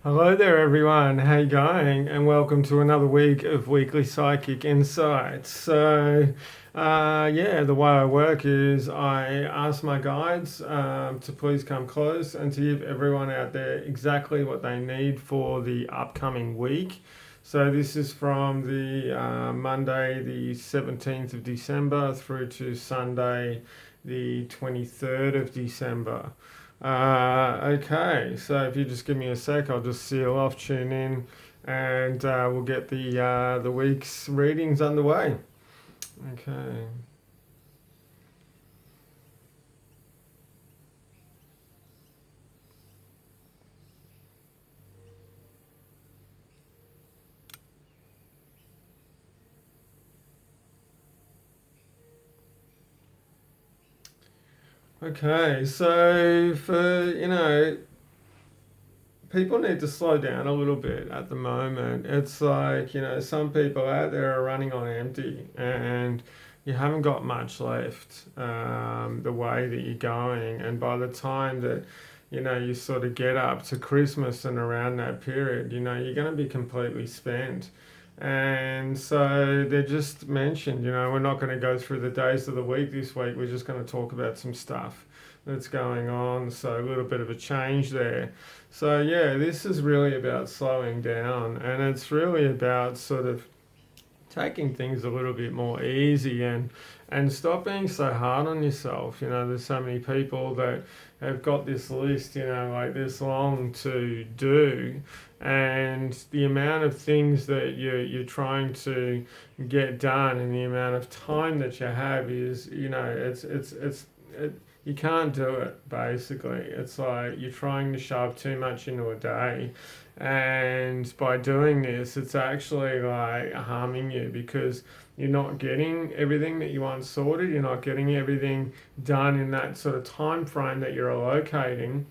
Hello there, everyone. How you going? And welcome to another week of Weekly Psychic Insights. The way I work is I ask my guides to please come close and to give everyone out there exactly what they need for the upcoming week. So this is from the Monday, the 17th of December, through to Sunday, the 23rd of December. Okay, so if you just give me a sec, I'll just seal off, tune in, and we'll get the week's readings underway. Okay. Okay, so people need to slow down a little bit at the moment. It's like, some people out there are running on empty and you haven't got much left the way that you're going. And by the time that, you sort of get up to Christmas and around that period, you're going to be completely spent. And so they just mentioned, we're not going to go through the days of the week this week. We're just going to talk about some stuff that's going on. So a little bit of a change there. So yeah, this is really about slowing down, and it's really about sort of taking things a little bit more easy and stop being so hard on yourself. There's so many people that have got this list, like this long to do, and the amount of things that you're trying to get done and the amount of time that you have is, you can't do it basically. It's like you're trying to shove too much into a day, and by doing this it's actually like harming you because you're not getting everything that you want sorted, you're not getting everything done in that sort of time frame that you're allocating.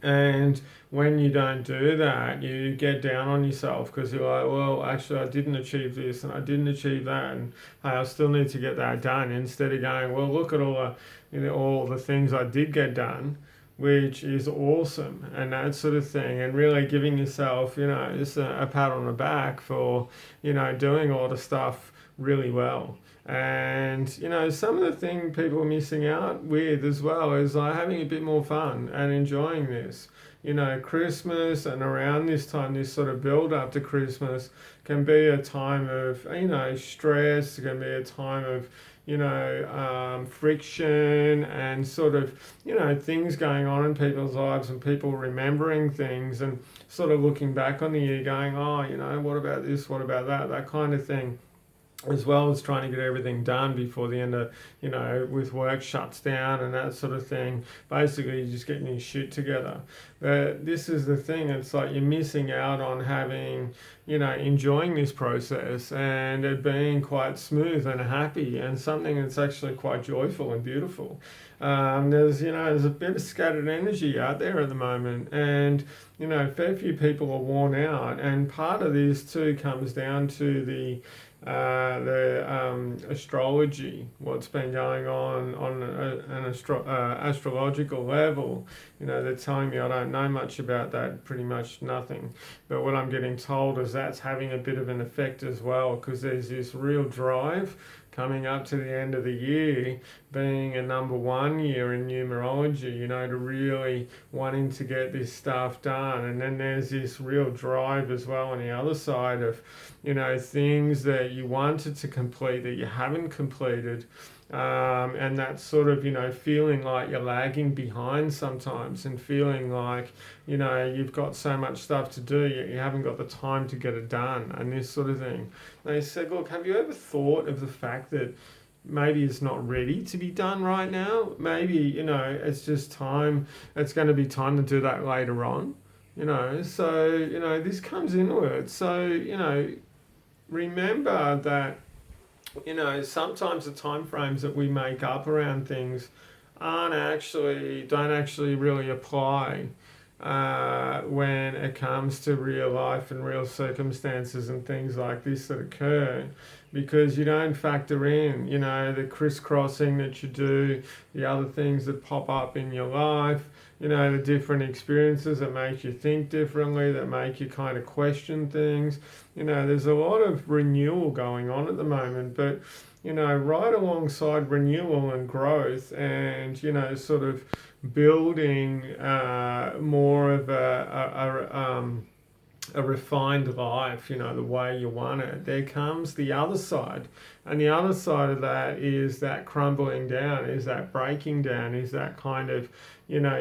And when you don't do that, you get down on yourself because you're like, well, actually, I didn't achieve this and I didn't achieve that, and hey, I still need to get that done. Instead of going, well, look at all the things I did get done, which is awesome, and that sort of thing, and really giving yourself, just a pat on the back for, doing all the stuff really well. And some of the thing people are missing out with as well is like having a bit more fun and enjoying this. Christmas and around this time, this sort of build up to Christmas can be a time of stress. It can be a time of friction and sort of things going on in people's lives and people remembering things and sort of looking back on the year, going, oh, what about this? What about that? That kind of thing, as well as trying to get everything done before the end of, with work shuts down and that sort of thing. Basically, you're just getting your shit together. But this is the thing, it's like you're missing out on having, enjoying this process and it being quite smooth and happy and something that's actually quite joyful and beautiful. There's a bit of scattered energy out there at the moment, and a fair few people are worn out, and part of this too comes down to the astrology, what's been going on an astrological level. They're telling me I don't know much about that, pretty much nothing. But what I'm getting told is that's having a bit of an effect as well, because there's this real drive coming up to the end of the year, being a number one year in numerology, to really wanting to get this stuff done. And then there's this real drive as well on the other side of, things that you wanted to complete that you haven't completed. And that sort of, feeling like you're lagging behind sometimes and feeling like, you've got so much stuff to do, you haven't got the time to get it done and this sort of thing. They said, look, have you ever thought of the fact that maybe it's not ready to be done right now? Maybe, it's just time, it's going to be time to do that later on. This comes into it. So, remember that sometimes the time frames that we make up around things don't actually really apply when it comes to real life and real circumstances and things like this that occur, because you don't factor in, the crisscrossing that you do, the other things that pop up in your life, the different experiences that make you think differently, that make you kind of question things. There's a lot of renewal going on at the moment, but right alongside renewal and growth and, sort of building more of a refined life, the way you want it, there comes the other side. And the other side of that is that crumbling down, is that breaking down, is that kind of,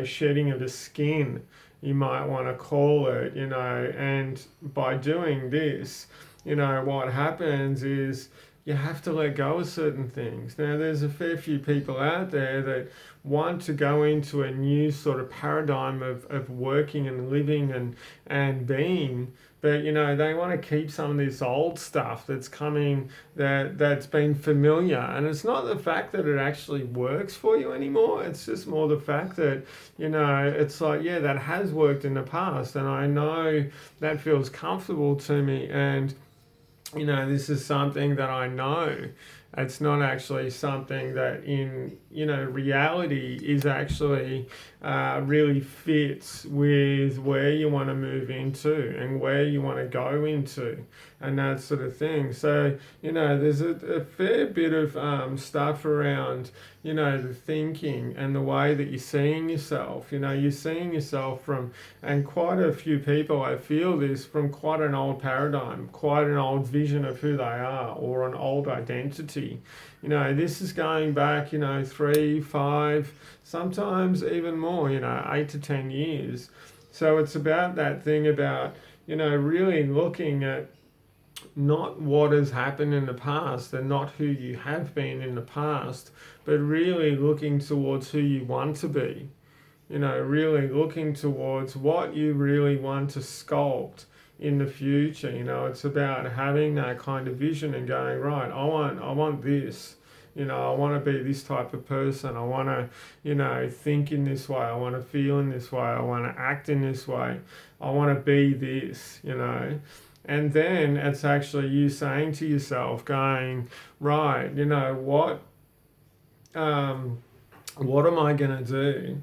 shedding of the skin, you might want to call it, and by doing this, what happens is you have to let go of certain things. Now, there's a fair few people out there that want to go into a new sort of paradigm of working and living and being, but they want to keep some of this old stuff that's coming, that's been familiar. And it's not the fact that it actually works for you anymore, it's just more the fact that it's like, yeah, that has worked in the past and I know that feels comfortable to me, and this is something that I know. It's not actually something that in, reality is actually really fits with where you want to move into and where you want to go into and that sort of thing. So, there's a fair bit of stuff around, the thinking and the way that you're seeing yourself. You're seeing yourself from, and quite a few people, I feel this, from quite an old paradigm, quite an old vision of who they are, or an old identity. This is going back, 3, 5, sometimes even more, 8 to 10 years. So it's about that thing about, really looking at not what has happened in the past and not who you have been in the past, but really looking towards who you want to be. Really looking towards what you really want to sculpt in the future. It's about having that kind of vision and going, right, I want this. I want to be this type of person. I want to, think in this way. I want to feel in this way. I want to act in this way. I want to be this, And then it's actually you saying to yourself, going, right, what am I going to do?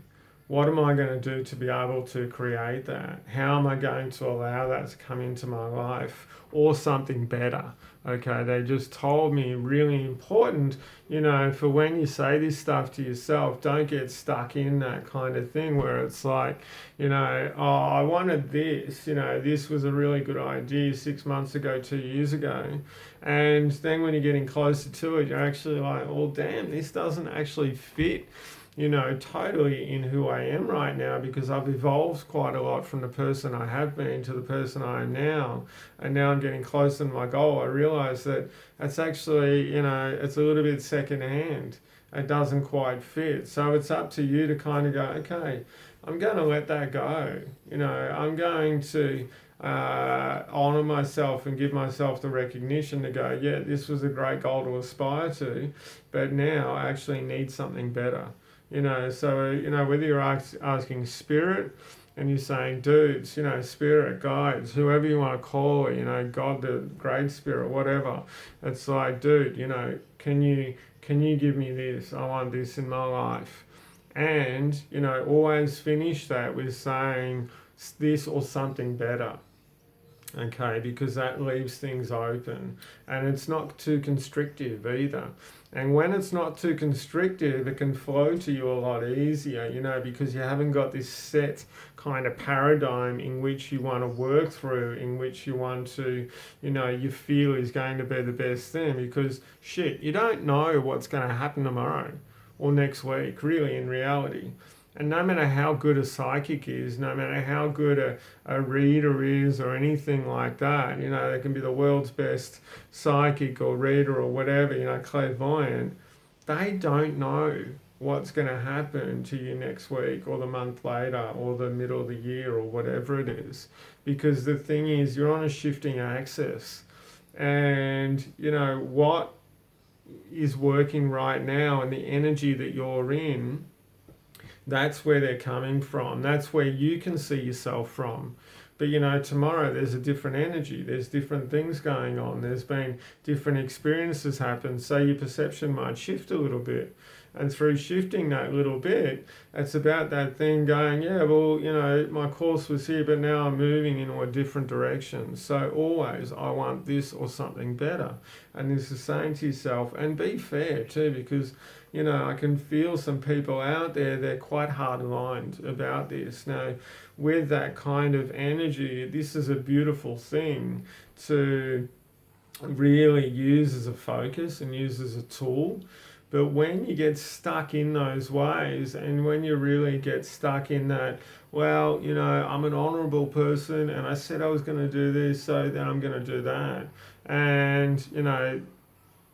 What am I going to do to be able to create that? How am I going to allow that to come into my life? Or something better. Okay, they just told me really important, for when you say this stuff to yourself, don't get stuck in that kind of thing where it's like, oh, I wanted this, this was a really good idea 6 months ago, 2 years ago. And then when you're getting closer to it, you're actually like, oh, damn, this doesn't actually fit totally in who I am right now, because I've evolved quite a lot from the person I have been to the person I am now. And now I'm getting closer to my goal. I realize that it's actually, it's a little bit secondhand. It doesn't quite fit. So it's up to you to kind of go, okay, I'm going to let that go. I'm going to honor myself and give myself the recognition to go, yeah, this was a great goal to aspire to, but now I actually need something better. So, whether you're asking spirit and you're saying dudes, spirit, guides, whoever you want to call it, God, the great spirit, whatever. It's like, dude, can you give me this? I want this in my life. And, always finish that with saying this or something better. Okay, because that leaves things open, and it's not too constrictive either. And when it's not too constrictive, it can flow to you a lot easier, because you haven't got this set kind of paradigm in which you want to work through, in which you want to, you feel is going to be the best thing. Because shit, you don't know what's going to happen tomorrow or next week, really, in reality. And no matter how good a psychic is, no matter how good a reader is or anything like that, they can be the world's best psychic or reader or whatever, clairvoyant, they don't know what's going to happen to you next week or the month later or the middle of the year or whatever it is. Because the thing is, you're on a shifting axis. And, what is working right now and the energy that you're in, that's where they're coming from. That's where you can see yourself from. But tomorrow there's a different energy. There's different things going on. There's been different experiences happen. So your perception might shift a little bit. And through shifting that little bit, it's about that thing going, yeah, well, my course was here, but now I'm moving in a different direction. So always I want this or something better. And this is saying to yourself, and be fair too, because I can feel some people out there, they're quite hard-lined about this. Now, with that kind of energy, this is a beautiful thing to really use as a focus and use as a tool. But when you get stuck in those ways, and when you really get stuck in that, well, I'm an honourable person and I said I was going to do this, so then I'm going to do that. And,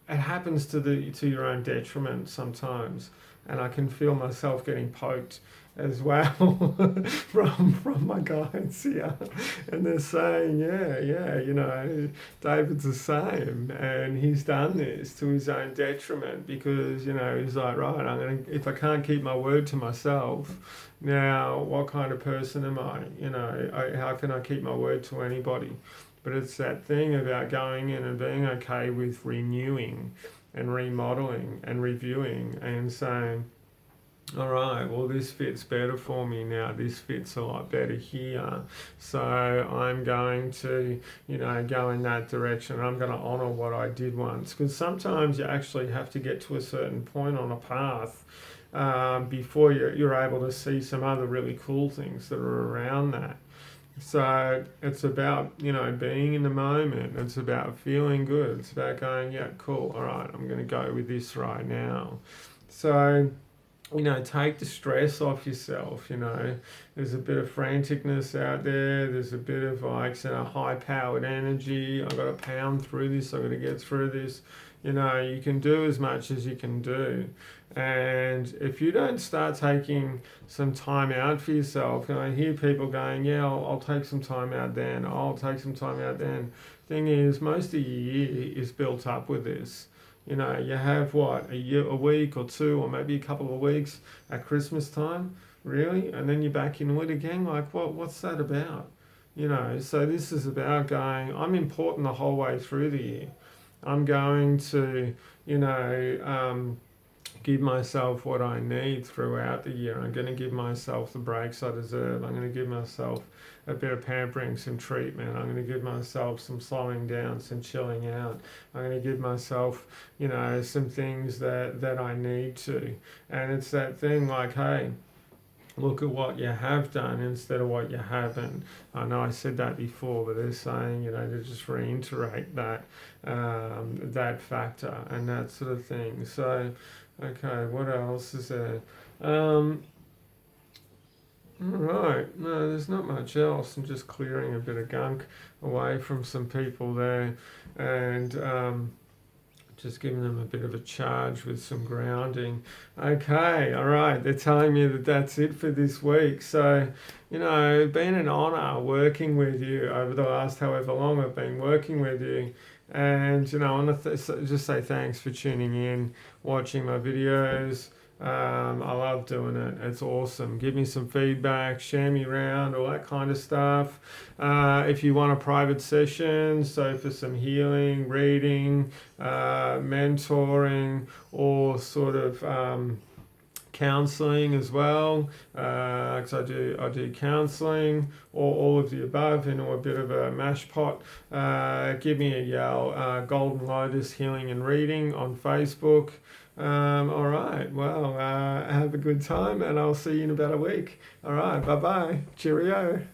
it happens to your own detriment sometimes. And I can feel myself getting poked as well from my guides here, and they're saying, David's the same, and he's done this to his own detriment because he's like, right, if I can't keep my word to myself, now what kind of person am I? How can I keep my word to anybody? But it's that thing about going in and being okay with renewing and remodeling and reviewing and saying, all right, well, this fits better for me now. This fits a lot better here. So I'm going to, go in that direction. I'm going to honour what I did once. Because sometimes you actually have to get to a certain point on a path before you're able to see some other really cool things that are around that. So it's about, being in the moment. It's about feeling good. It's about going, yeah, cool. All right, I'm going to go with this right now. So, take the stress off yourself. There's a bit of franticness out there. There's a bit of high-powered energy. I've got to pound through this. I've got to get through this. You can do as much as you can do. And if you don't start taking some time out for yourself, I hear people going, yeah, I'll take some time out then. I'll take some time out then. Thing is, most of your year is built up with this. You have a week or two, or maybe a couple of weeks at Christmas time, really, and then you're back into it again. Like, what's that about? So this is about going, I'm important the whole way through the year. I'm going to, give myself what I need throughout the year. I'm going to give myself the breaks I deserve. I'm going to give myself a bit of pampering, some treatment. I'm going to give myself some slowing down, some chilling out. I'm going to give myself, some things that I need to. And it's that thing like, hey, look at what you have done instead of what you haven't. I know I said that before, but they're saying, to just reiterate that that factor and that sort of thing. So, okay, what else is there? Right, no, there's not much else. I'm just clearing a bit of gunk away from some people there, and just giving them a bit of a charge with some grounding. Okay, all right, they're telling me that that's it for this week. So, it's been an honour working with you over the last however long I've been working with you. And, I want to just say thanks for tuning in, watching my videos. I love doing it. It's awesome. Give me some feedback, share me around, all that kind of stuff. If you want a private session, so for some healing, reading, mentoring, or sort of counselling as well, because I do counselling, or all of the above, a bit of a mash pot. Give me a yell. Golden Lotus Healing and Reading on Facebook. All right, well, have a good time, and I'll see you in about a week. All right, bye-bye. Cheerio.